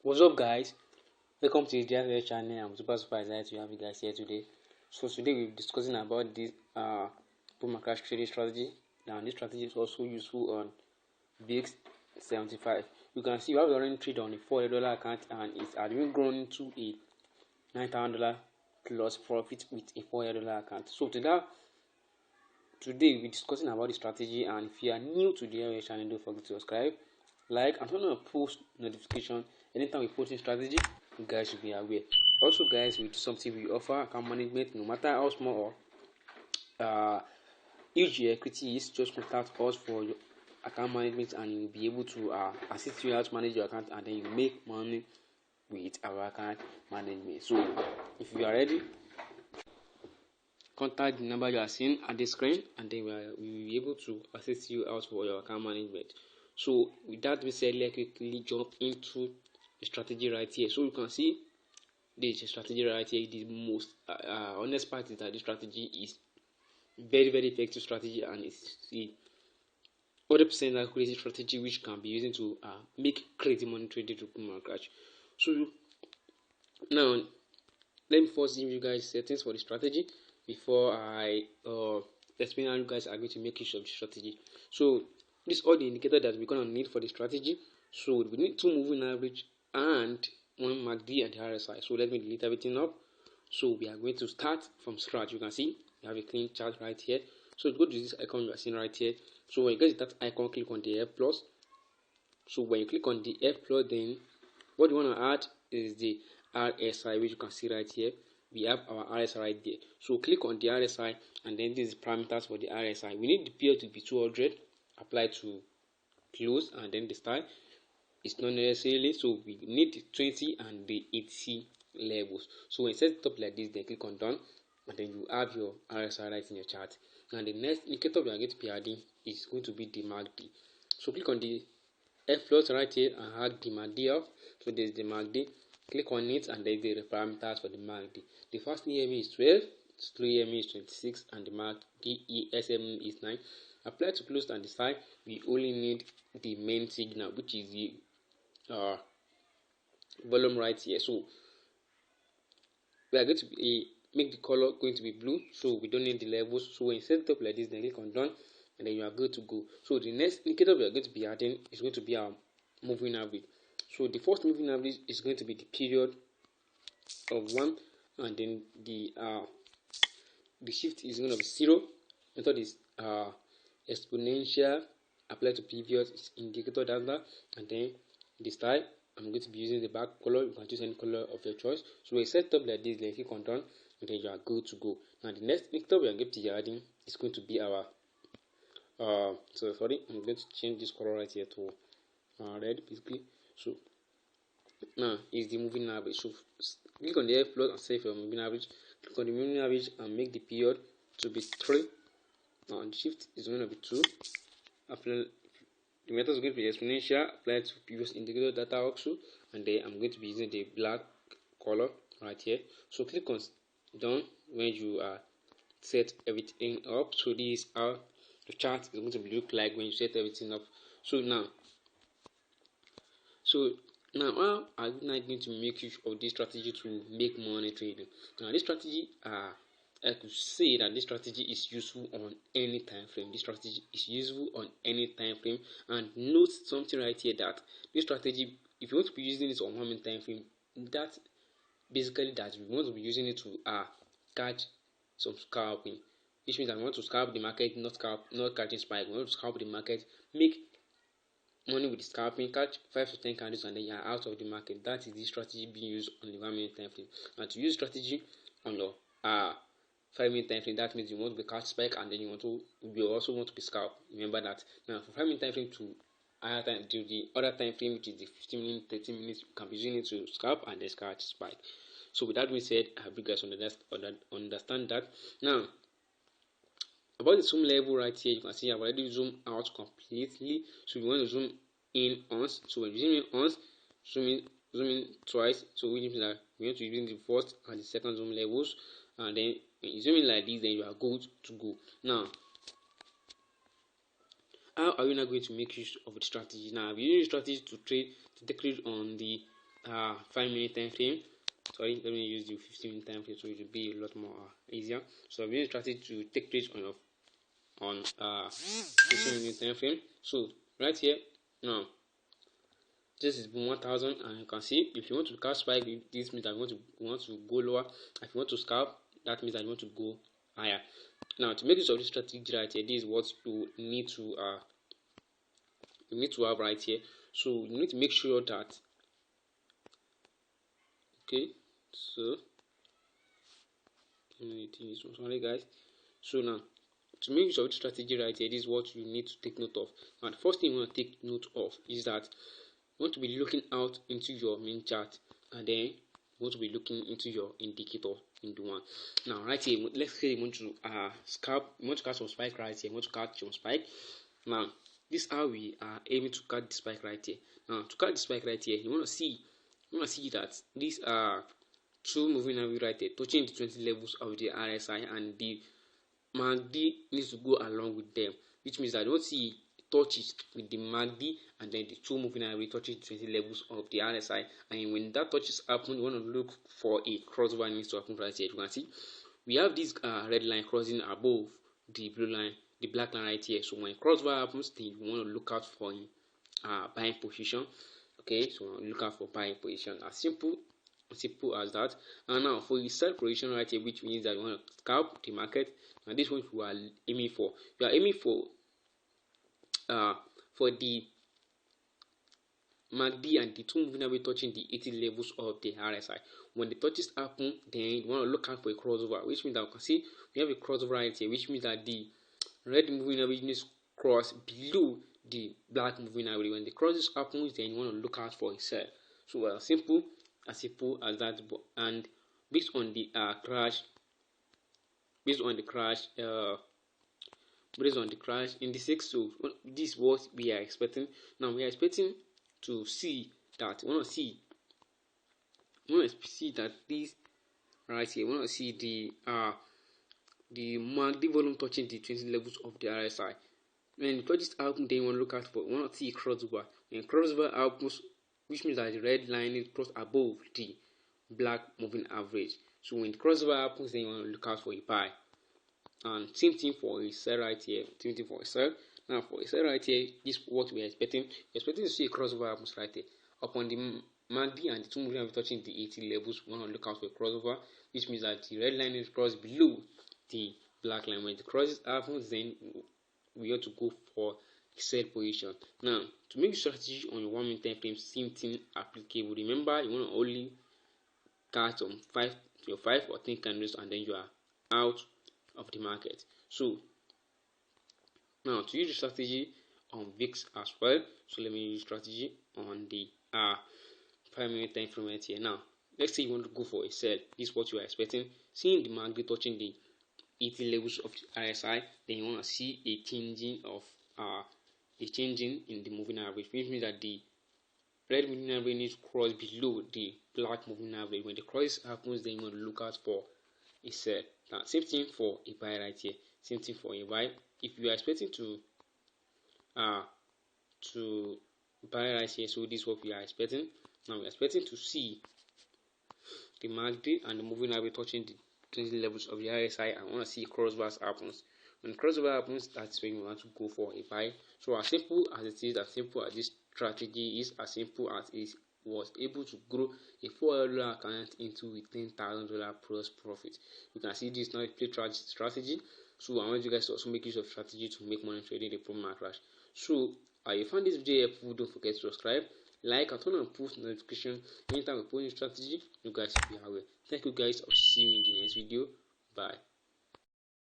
What's up, guys? Welcome to the DIY channel. I'm super excited to have you guys here today. So today we're discussing about this market trading strategy. Now this strategy is also useful on VIX75. You can see you have already trade on a $400 account and it's already grown into a $9,000 plus profit with a $400 account. So today we're discussing about the strategy, and if you are new to the DIY channel, don't forget to subscribe, like, and turn on post notification. Anytime we post in strategy, you guys should be aware. Also, guys, we do something, we offer account management, no matter how small or huge your equity is. Just contact us for your account management and you'll be able to assist you how to manage your account, and then you make money with our account management. So if you are ready, contact the number you are seeing at the screen, and then we will be able to assist you out for your account management. So with that being said, let's quickly jump into the strategy right here. So you can see this strategy right here. The most honest part is that this strategy is very effective strategy, and it's the 100% accurate strategy which can be used to make crazy money trading to come and crash. So now let me first give you guys settings for the strategy before I explain how you guys are going to make use of the strategy. So this is all the indicator that we're going to need for the strategy. So we need 2 moving average and 1 MACD and the RSI. So let me delete everything up. So we are going to start from scratch. You can see we have a clean chart right here. So go to this icon you are seeing right here. So when you get that icon, click on the F plus. So when you click on the F plus, then what you want to add is the RSI, which you can see right here. We have our RSI right there. So click on the RSI, and then these parameters for the RSI. We need the period to be 200, apply to close, and then the style is not necessarily. So we need the 20 and the 80 levels. So when you set it up like this, then click on done, and then you have your RSI right in your chart. And the next indicator we are going to be adding is going to be the MACD. So click on the F plus right here and add the MACD up. So there's the MACD. Click on it, and then the parameters for the MACD. The first EMA is 12, slow EMA is 26, and the MACD ESM is 9. Apply to close and decide. We only need the main signal, which is the volume right here. So we are going to make the color going to be blue, so we don't need the levels. So when you set it up like this, then click on done, and then you are good to go. So the next indicator we are going to be adding is going to be our moving average. So the first moving average is going to be the period of 1, and then the shift is going to be 0. Method is exponential. Apply to previous indicator data, and then the style, I'm going to be using the back color. You can choose any color of your choice. So we set up like this, then click on done, and then you are good to go. Now the next indicator we are going to be adding is going to be our I'm going to change this color right here to red basically. So now is the moving average. So click on the F plus and save your moving average. Click on the moving average and make the period to be 3. Now the shift is going to be 2. After the method is going to be exponential, apply to previous indicator data also, and then I'm going to be using the black color right here. So click on done when you set everything up. So this is how the chart is going to look like when you set everything up. So now how are you not going to make use of this strategy to make money trading? Now this strategy I could say that this strategy is useful on any time frame. This strategy is useful on any time frame, and note something right here, that this strategy, if you want to be using it on 1 minute time frame, that basically that we want to be using it to catch some scalping, which means that we want to scalp the market, not catching spike. We want to scalp the market, make money with the scalping, catch 5 to 10 candles, and then you are out of the market. That is the strategy being used on the 1 minute time frame. And to use strategy on your 5 minute time frame, that means you want to be catch spike, and then you also want to be scalp. Remember that. Now for 5 minute time frame to the other time frame, which is the 15 minutes, 30 minutes, you can be using it to scalp and then catch spike. So with that being said, I hope you guys understand that. Now about the zoom level right here, you can see I've already zoomed out completely. So you want to zoom in once. So when you zoom in once, zoom in twice. So which means that we want to use the first and the second zoom levels, and then when you zoom in like this, then you are good to go. Now how are we not going to make use of the strategy? Now we use strategy to take trade on the 5-minute time frame. Sorry, let me use the 15-minute time frame so it will be a lot more easier. So I'm using strategy to take trades on 15-minute time frame. So right here now, this is 1000, and you can see if you want to catch spike, this means that you want to go lower. If you want to scalp, that means that you want to go higher. Now, to make use of this strategy right here, this is what you need to have right here. So you need to make sure that, okay, so sorry guys. So now, to make use of this strategy right here, this is what you need to take note of. And the first thing you want to take note of is that you want to be looking out into your main chart, and then you want to be looking into your indicator in the one. Now right here, let's say you want to scalp, you want to catch some spike right here, you want to catch some spike. Now this is how we are aiming to catch the spike right here. Now to catch the spike right here, you want to see that these are two moving average right here touching the 20 levels of the RSI, and the MACD needs to go along with them, which means that you don't see touches with the MACD and then the two moving average touching 20 levels of the RSI. And when that touches happen, you want to look for a crossover needs to happen right here. You can see we have this red line crossing above the blue line, the black line right here. So when crossover happens, then you want to look out for a buying position. Okay, so look out for buying position. As simple as that. And now for the sell position right here, which means that you want to scalp the market, and this one you are aiming for. You are aiming for the MACD and the two moving average touching the 80 levels of the RSI. When the touches happen, then you want to look out for a crossover, which means that you can see we have a crossover right here, which means that the red moving average needs to cross below the black moving average. When the crosses happens, then you want to look out for a sell. So as simple as that. And based on the crash in the 6, so this is what we are expecting. Now we are expecting to see that this right here. We want to see the MACD volume touching the 20 levels of the RSI. When the touches happen, then you want to look out for. We want to see a crossover. When crossover happens, which means that the red line is crossed above the black moving average. So when the crossover happens, then you want to look out for a buy. And same thing for a sell right here. Now for a sell right here, this is what we are expecting. We're expecting to see a crossover happens right here. Upon the MACD and the two moving average touching the 80 levels, we want to look out for a crossover, which means that the red line is crossed below the black line. When the crosses happens, then we ought to go for a sell position. Now to make the strategy on your 1 minute time frame, same thing applicable. Remember, you want to only catch on 5 or 10 candles, and then you are out of the market. So now to use the strategy on VIX as well, so let me use strategy on the 5-minute time frame right here. Now let's say you want to go for a sell. This is what you are expecting. Seeing the market touching the 80 levels of the RSI, then you want to see a changing in the moving average, which means that the red moving average needs to cross below the black moving average. When the cross happens, then you want to look out for a sell. Now same thing for a buy right here. Same thing for a buy. If you are expecting to buy right here, so this is what we are expecting. Now we are expecting to see the MACD and the moving average touching the 20 levels of the RSI. I want to see crossovers happens. When crossover happens, that's when you want to go for a buy. So as simple as it is, as simple as this strategy is, as simple as it was able to grow a $4 account into a $10,000 plus profit. You can see this is not a play strategy. So I want you guys to also make use of strategy to make money trading the pro market crash. So if you found this video helpful, don't forget to subscribe, like, and turn on post notification. Anytime we post a strategy, you guys will be aware. Thank you guys. I'll see you in the next video. Bye.